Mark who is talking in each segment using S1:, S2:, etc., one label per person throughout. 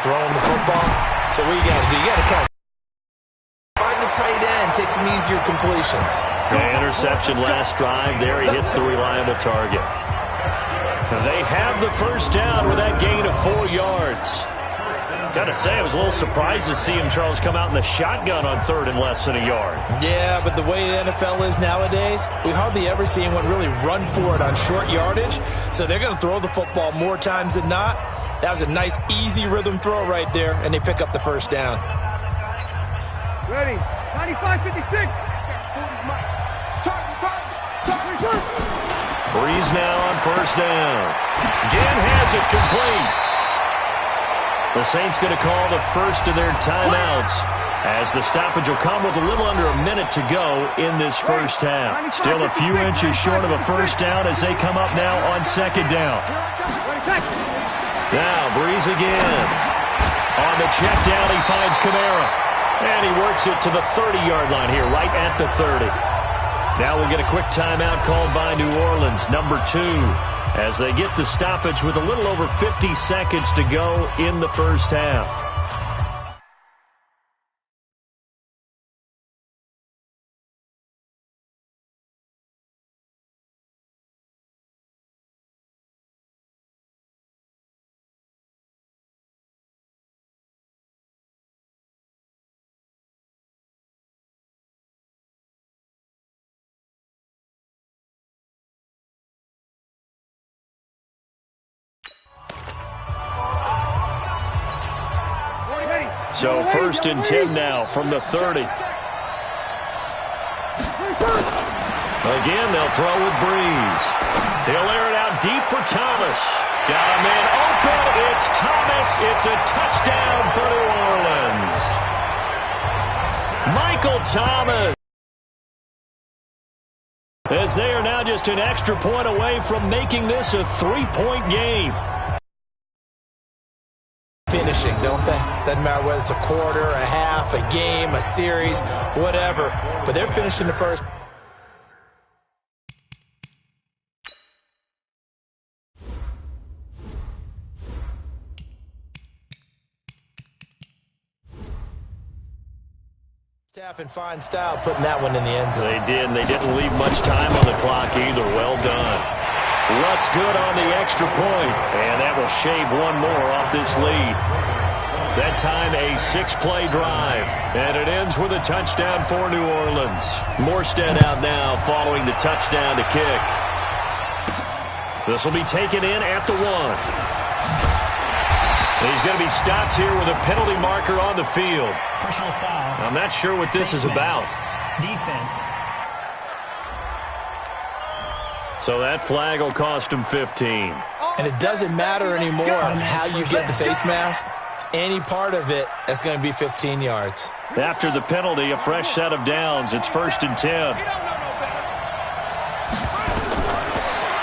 S1: throwing the football. So what you got to do, you got to kind of find the tight end, take some easier completions.
S2: Interception last drive. There he hits the reliable target. They have the first down with that gain of 4 yards. Gotta say, I was a little surprised to see him, Charles, come out in the shotgun on 3rd and less than a yard.
S1: Yeah, but the way the NFL is nowadays, we hardly ever see anyone really run for it on short yardage. So they're going to throw the football more times than not. That was a nice, easy rhythm throw right there, and they pick up the first down.
S3: Ready. 95-56.
S2: Breeze now on first down. Again has it complete. The Saints going to call the first of their timeouts as the stoppage will come with a little under a minute to go in this first half. Still a few inches short of a first down as they come up now on 2nd down. Now Breeze again. On the check down, he finds Kamara. And he works it to the 30-yard line here, right at the 30. Now we'll get a quick timeout called by New Orleans, number 2. As they get the stoppage with a little over 50 seconds to go in the first half. So 1st and 10 now from the 30. Again, they'll throw with Breeze. He'll air it out deep for Thomas. Got a man open. It's Thomas. It's a touchdown for New Orleans. Michael Thomas. As they are now just an extra point away from making this a 3-point game.
S1: Finishing, don't they? Doesn't matter whether it's a quarter, a half, a game, a series, whatever. But they're finishing the first. Staff in fine style putting that one in the end zone.
S2: They did, and they didn't leave much time on the clock either. Well done. What's good on the extra point, and that will shave one more off this lead. That time a 6-play drive, and it ends with a touchdown for New Orleans. Morstead out now following the touchdown to kick. This will be taken in at the 1. He's going to be stopped here with a penalty marker on the field.
S4: Personal foul.
S2: I'm not sure what this is about.
S4: Defense.
S2: So that flag will cost him 15.
S1: And it doesn't matter anymore how you get the face mask. Any part of it is going to be 15 yards.
S2: After the penalty, a fresh set of downs. It's 1st and 10.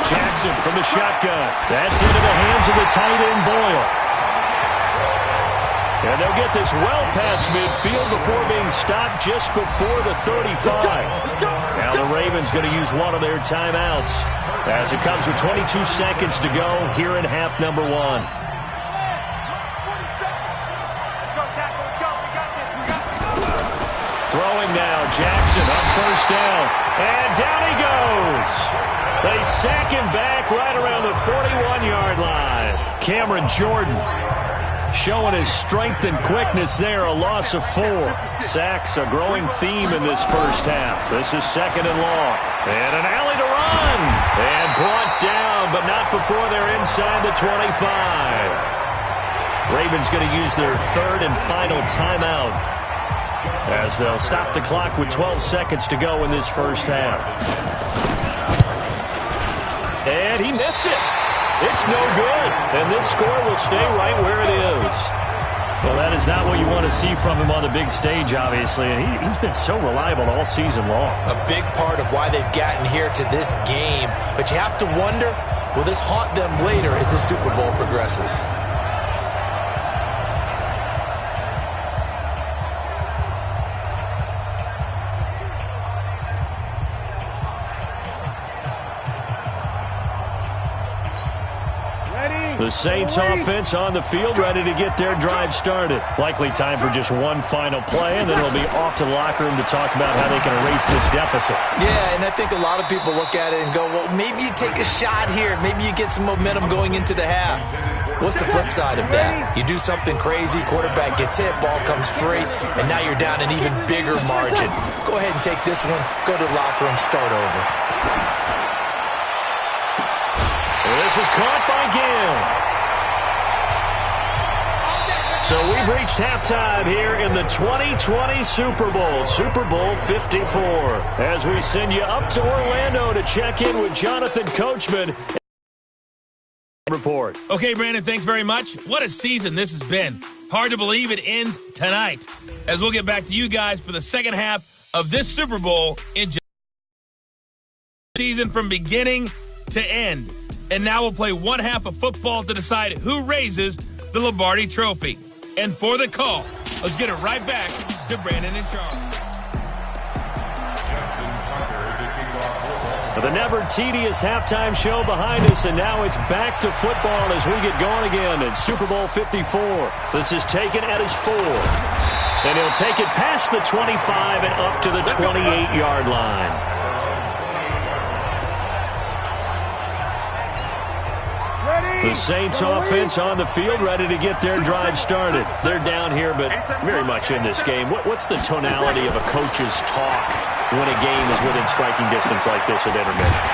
S2: Jackson from the shotgun. That's into the hands of the tight end, Boyle. And they'll get this well past midfield before being stopped just before the 35. Now the Ravens going to use one of their timeouts as it comes with 22 seconds to go here in half number 1. Throwing now, Jackson on first down. And down he goes. They sack him back right around the 41-yard line. Cameron Jordan showing his strength and quickness there, a loss of 4. Sacks a growing theme in this first half. This is 2nd and long. And an alley to run. And brought down, but not before they're inside the 25. Ravens going to use their 3rd and final timeout as they'll stop the clock with 12 seconds to go in this first half. And he missed it. It's no good, and this score will stay right where it is. Well, that is not what you want to see from him on the big stage, obviously. He's been so reliable all season long.
S1: A big part of why they've gotten here to this game. But you have to wonder, will this haunt them later as the Super Bowl progresses?
S3: Ready.
S2: The Saints offense on the field, ready to get their drive started. Likely time for just one final play, and then it'll be off to the locker room to talk about how they can erase this deficit.
S1: Yeah, and I think a lot of people look at it and go, well, maybe you take a shot here. Maybe you get some momentum going into the half. What's the flip side of that? You do something crazy, quarterback gets hit, ball comes free, and now you're down an even bigger margin. Go ahead and take this one, go to the locker room, start over.
S2: This is caught by Gill. So we've reached halftime here in the 2020 Super Bowl, Super Bowl 54. As we send you up to Orlando to check in with Jonathan Coachman. Report.
S5: Okay, Brandon, thanks very much. What a season this has been. Hard to believe it ends tonight, as we'll get back to you guys for the second half of this Super Bowl in season from beginning to end. And now we'll play one half of football to decide who raises the Lombardi Trophy. And for the call, let's get it right back to Brandon and Charles.
S2: The never tedious halftime show behind us, and now it's back to football as we get going again in Super Bowl 54. This is taken at his 4. And he'll take it past the 25 and up to the 28-yard line. The Saints offense on the field, ready to get their drive started. They're down here, but very much in this game. What's the tonality of a coach's talk when a game is within striking distance like this at intermission?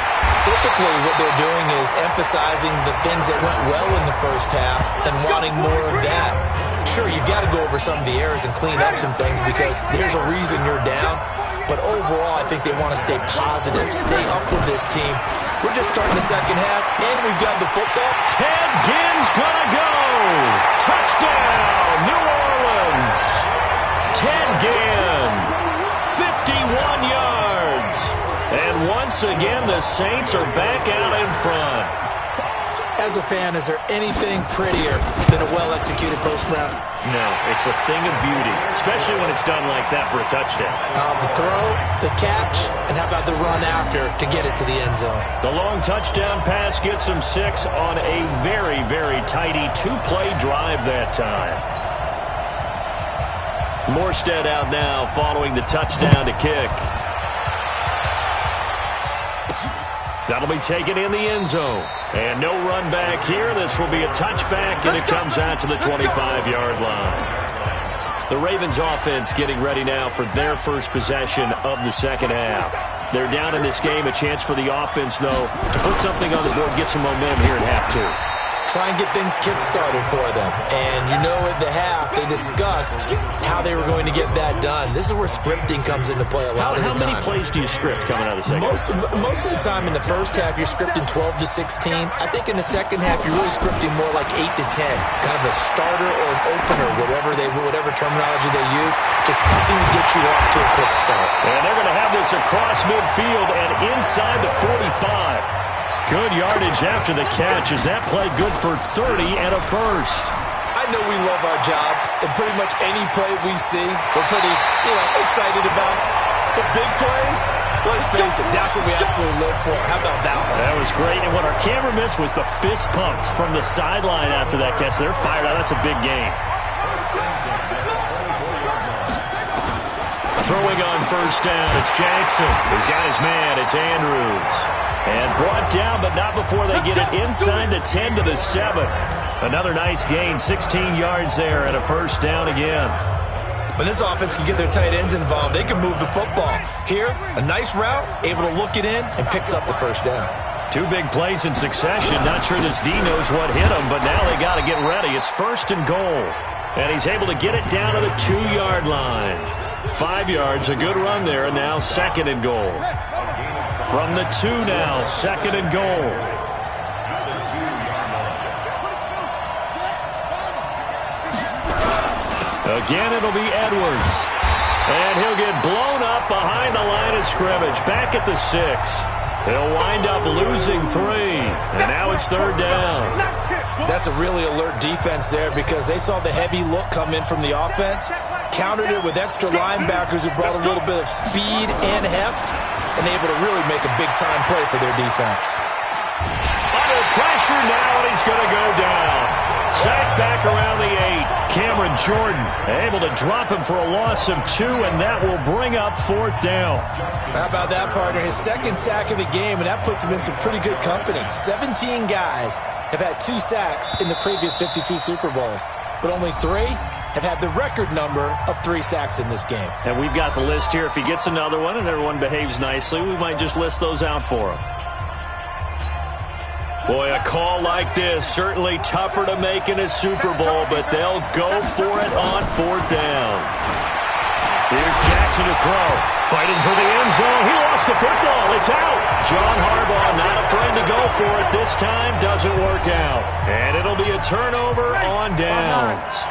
S1: Typically, what they're doing is emphasizing the things that went well in the first half and wanting more of that. Sure, you've got to go over some of the errors and clean up some things because there's a reason you're down. But overall, I think they want to stay positive, stay up with this team. We're just starting the second half, and we've got the football.
S2: Ted Ginn's gonna go. Touchdown, New Orleans. Ted Ginn, 51 yards. And once again, the Saints are back out in front.
S1: As a fan, is there anything prettier than a well-executed post route?
S2: No, it's a thing of beauty, especially when it's done like that for a touchdown.
S1: The throw, the catch, and how about the run after to get it to the end zone?
S2: The long touchdown pass gets him 6 on a very, very tidy 2-play drive that time. Morstead out now following the touchdown to kick. That'll be taken in the end zone. And no run back here. This will be a touchback, and it comes out to the 25-yard line. The Ravens offense getting ready now for their first possession of the second half. They're down in this game. A chance for the offense, though, to put something on the board, get some momentum here in half 2.
S1: Try and get things kick-started for them. And you know at the half, they discussed how they were going to get that done. This is where scripting comes into play a lot of the time.
S2: How many plays do you script coming out of the second half?
S1: Most of the time in the first half, you're scripting 12 to 16. I think in the second half, you're really scripting more like 8 to 10. Kind of a starter or an opener, whatever terminology they use. Just something to get you off to a quick start.
S2: And they're going to have this across midfield and inside the 45. Good yardage after the catch. Is that play good for 30 and a first?
S1: I know we love our jobs, and pretty much any play we see, we're pretty, excited about. The big plays, let's face it, that's what we absolutely live for. How about that one?
S2: That was great, and what our camera missed was the fist pump from the sideline after that catch. They're fired out. That's a big game. Throwing on first down, it's Jackson. He's got his man. It's Andrews. And brought down, but not before they get it inside the 10 to the 7. Another nice gain, 16 yards there, and a first down again.
S1: When this offense can get their tight ends involved, they can move the football. Here, a nice route, able to look it in, and picks up the first down.
S2: 2 big plays in succession. Not sure this D knows what hit him, but now they got to get ready. It's first and goal. And he's able to get it down to the 2-yard line. 5 yards, a good run there, and now second and goal. From the 2 now, second and goal. Again, it'll be Edwards. And he'll get blown up behind the line of scrimmage. Back at the 6. He'll wind up losing 3. And now it's third down.
S1: That's a really alert defense there because they saw the heavy look come in from the offense, countered it with extra linebackers who brought a little bit of speed and heft, and able to really make a big-time play for their defense.
S2: Under pressure now, and he's going to go down. Sacked back around the 8. Cameron Jordan able to drop him for a loss of 2, and that will bring up 4th down.
S1: How about that, partner? His second sack of the game, and that puts him in some pretty good company. 17 guys have had 2 sacks in the previous 52 Super Bowls, but only 3 have had the record number of 3 sacks in this game.
S2: And we've got the list here. If he gets another one and everyone behaves nicely, we might just list those out for him. Boy, a call like this, certainly tougher to make in a Super Bowl, but they'll go for it on 4th down. Here's Jackson to throw. Fighting for the end zone. He lost the football. It's out. John Harbaugh not afraid to go for it. This time doesn't work out. And it'll be a turnover on downs.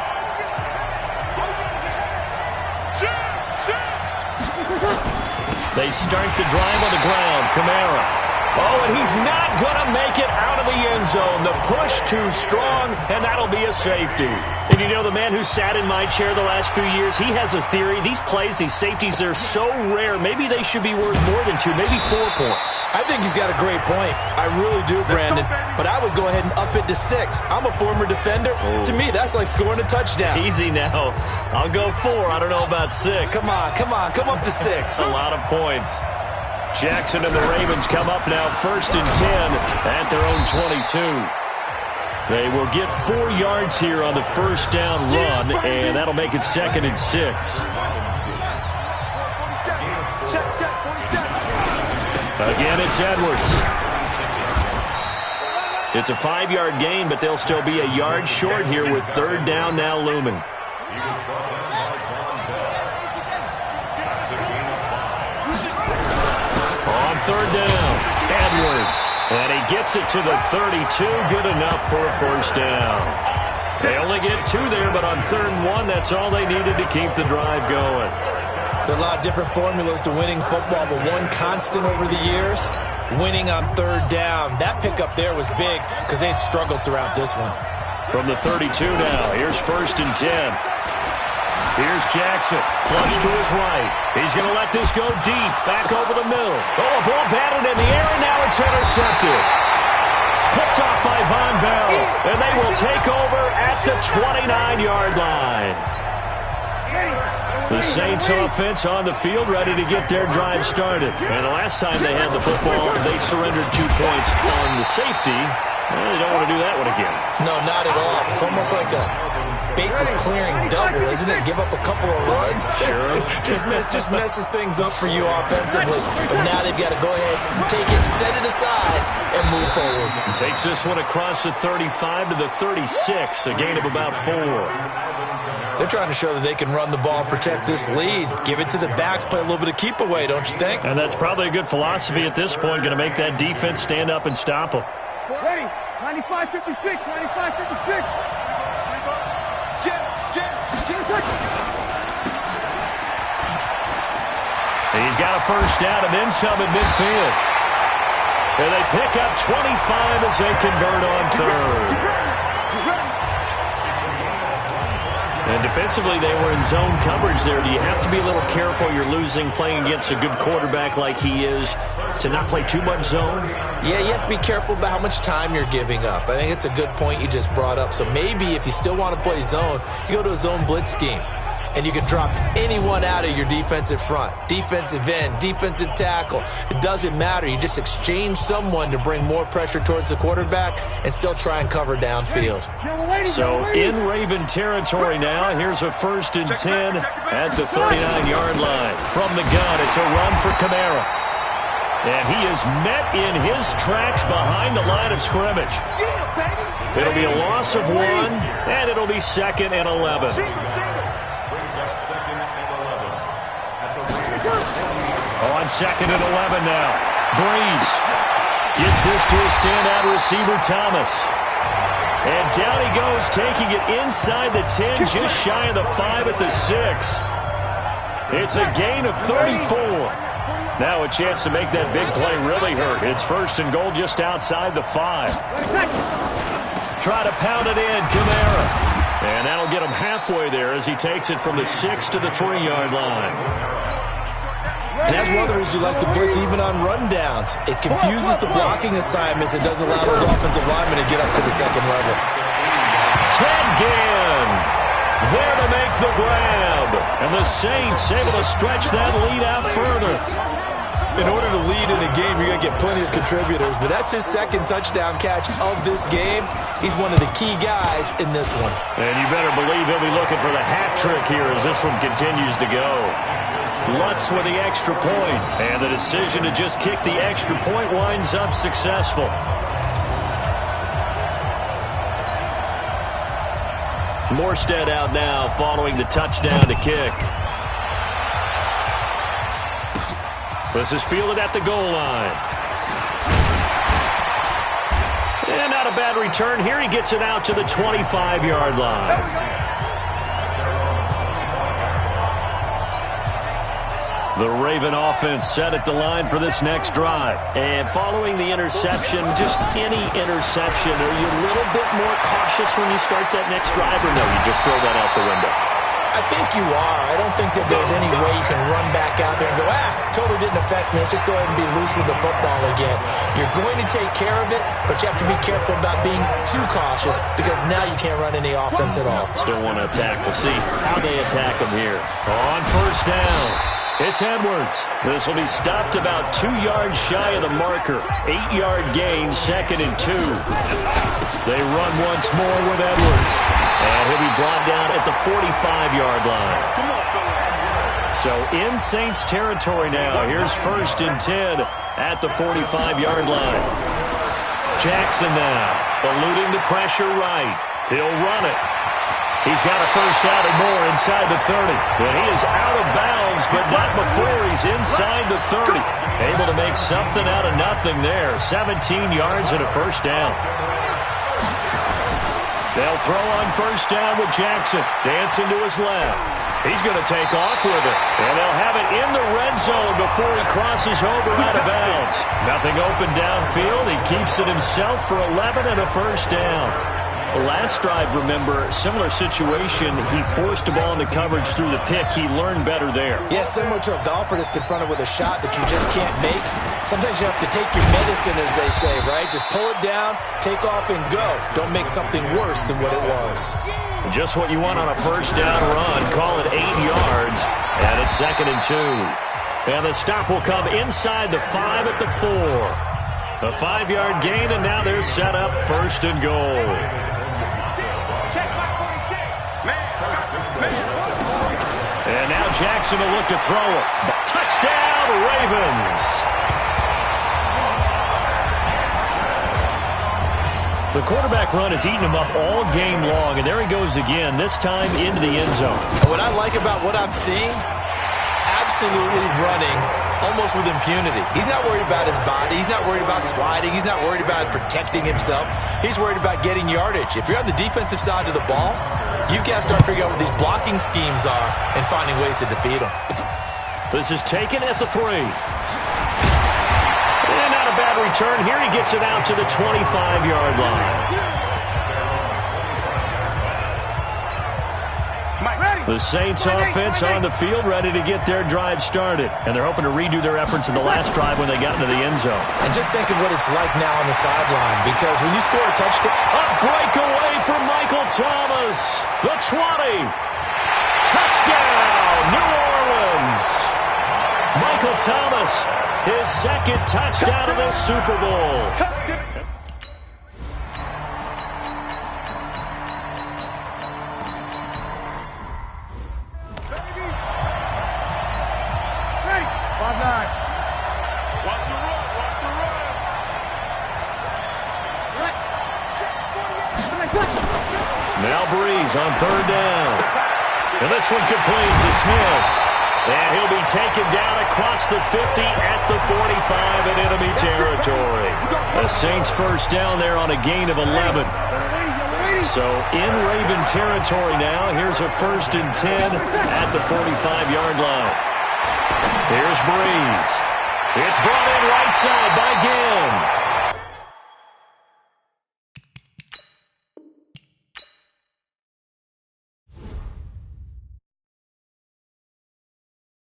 S2: They start the drive on the ground. Kamara. Oh, and he's not going to make it out of the end zone. The push too strong, and that'll be a safety. And you know, the man who sat in my chair the last few years, he has a theory. These plays, these safeties, they're so rare. Maybe they should be worth more than 2, maybe 4 points.
S1: I think he's got a great point. I really do, Brandon. But I would go ahead and up it to 6. I'm a former defender. To me, that's like scoring a touchdown.
S2: Easy now. I'll go 4. I don't know about 6.
S1: Come on. Come up to 6.
S2: A lot of points. Jackson and the Ravens come up now 1st and 10 at their own 22. They will get 4 yards here on the 1st down run, and that'll make it 2nd and 6. Again, it's Edwards. It's a 5-yard gain, but they'll still be a yard short here with 3rd down now looming. On 3rd down, Edwards. And he gets it to the 32. Good enough for a 1st down. They only get 2 there, but on 3rd and 1, that's all they needed to keep the drive going.
S1: There are a lot of different formulas to winning football, but one constant over the years, winning on 3rd down. That pickup there was big because they'd struggled throughout this one.
S2: From the 32 now, here's 1st and 10. Here's Jackson, flush to his right. He's going to let this go deep, back over the middle. Oh, a ball batted in the air, and now it's intercepted. Picked off by Von Bell, and they will take over at the 29-yard line. The Saints offense on the field, ready to get their drive started. And the last time they had the football, they surrendered 2 points on the safety. Well, they don't want to do that one again.
S1: No, not at all. It's almost like a bases-clearing double, isn't it? Give up a couple of runs.
S2: Sure.
S1: just messes things up for you offensively. But now they've got to go ahead, take it, set it aside, and move forward.
S2: Takes this one across the 35 to the 36, a gain of about 4.
S1: They're trying to show that they can run the ball and protect this lead. Give it to the backs, play a little bit of keep away, don't you think?
S2: And that's probably a good philosophy at this point, going to make that defense stand up and stop them.
S3: Ready? 95-56, 95-56.
S2: He's got a 1st down and then some at midfield. And they pick up 25 as they convert on 3rd. And defensively, they were in zone coverage there. Do you have to be a little careful? You're losing, playing against a good quarterback like he is, to not play too much zone?
S1: Yeah, you have to be careful about how much time you're giving up. I think it's a good point you just brought up. So maybe if you still want to play zone, you go to a zone blitz scheme. And you can drop anyone out of your defensive front. Defensive end, defensive tackle. It doesn't matter. You just exchange someone to bring more pressure towards the quarterback and still try and cover downfield.
S2: So in Raven territory now, here's a 1st and 10 at the 39-yard line. From the gun, it's a run for Kamara. And he is met in his tracks behind the line of scrimmage. It'll be a loss of 1, and it'll be 2nd and 11. On 2nd and 11 now. Breeze gets this to a standout receiver, Thomas. And down he goes, taking it inside the 10, just shy of the 5 at the 6. It's a gain of 34. Now a chance to make that big play really hurt. It's 1st and goal just outside the 5. Try to pound it in, Kamara. And that'll get him halfway there as he takes it from the 6 to the 3-yard line.
S1: And that's one of the reasons you like to blitz even on rundowns. It confuses the blocking assignments. It doesn't allow those offensive linemen to get up to the second level.
S2: Ted Ginn there to make the grab. And the Saints able to stretch that lead out further.
S1: In order to lead in a game, you're going to get plenty of contributors, but that's his second touchdown catch of this game. He's one of the key guys in this one.
S2: And you better believe he'll be looking for the hat trick here as this one continues to go. Lutz with the extra point, and the decision to just kick the extra point winds up successful. Morstead out now following the touchdown to kick. This is fielded at the goal line. And not a bad return here. He gets it out to the 25-yard line. The Raven offense set at the line for this next drive. And following the interception, just any interception, are you a little bit more cautious when you start that next drive, or no, you just throw that out the window?
S1: I think you are. I don't think that there's any way you can run back out there and go, totally didn't affect me. Let's just go ahead and be loose with the football again. You're going to take care of it, but you have to be careful about being too cautious because now you can't run any offense at all.
S2: Still want to attack. We'll see how they attack them here. On first down, it's Edwards. This will be stopped about 2 yards shy of the marker. 8-yard gain, 2nd and 2. They run once more with Edwards. And he'll be brought down at the 45-yard line. So in Saints territory now. Here's 1st and 10 at the 45-yard line. Jackson now, eluding the pressure right. He'll run it. He's got a first down and more inside the 30. And he is out of bounds, but not before he's inside the 30. Able to make something out of nothing there. 17 yards and a first down. They'll throw on first down with Jackson. Dancing to his left. He's going to take off with it. And they'll have it in the red zone before he crosses over out of bounds. Nothing open downfield. He keeps it himself for 11 and a first down. Last drive, remember, similar situation. He forced the ball into coverage through the pick. He learned better there.
S1: Yeah, similar to a golfer that's confronted with a shot that you just can't make. Sometimes you have to take your medicine, as they say, right? Just pull it down, take off, and go. Don't make something worse than what it was.
S2: Just what you want on a first down run. Call it 8 yards, and it's 2nd and 2. And the stop will come inside the 5 at the 4. A 5-yard gain, and now they're set up 1st and goal. And now Jackson will look to throw it. Touchdown, Ravens. The quarterback run has eaten him up all game long, and there he goes again, this time into the end zone.
S1: What I like about what I'm seeing, absolutely running almost with impunity. He's not worried about his body. He's not worried about sliding. He's not worried about protecting himself. He's worried about getting yardage. If you're on the defensive side of the ball, you've got to start figuring out what these blocking schemes are and finding ways to defeat them.
S2: This is taken at the 3. And not a bad return here. He gets it out to the 25-yard line. The Saints offense on the field, ready to get their drive started. And they're hoping to redo their efforts in the last drive when they got into the end zone.
S1: And just think of what it's like now on the sideline, because when you score a touchdown...
S2: A breakaway from Michael Thomas. The 20. Touchdown, New Orleans. Michael Thomas, his 2nd touchdown of the Super Bowl. Now Breeze on 3rd down. And this one complete to Smith. And he'll be taken down across the 50 at the 45 in enemy territory. The Saints first down there on a gain of 11. So in Raven territory now. Here's a 1st and 10 at the 45-yard line. Here's Breeze. It's brought in right side by Ginn.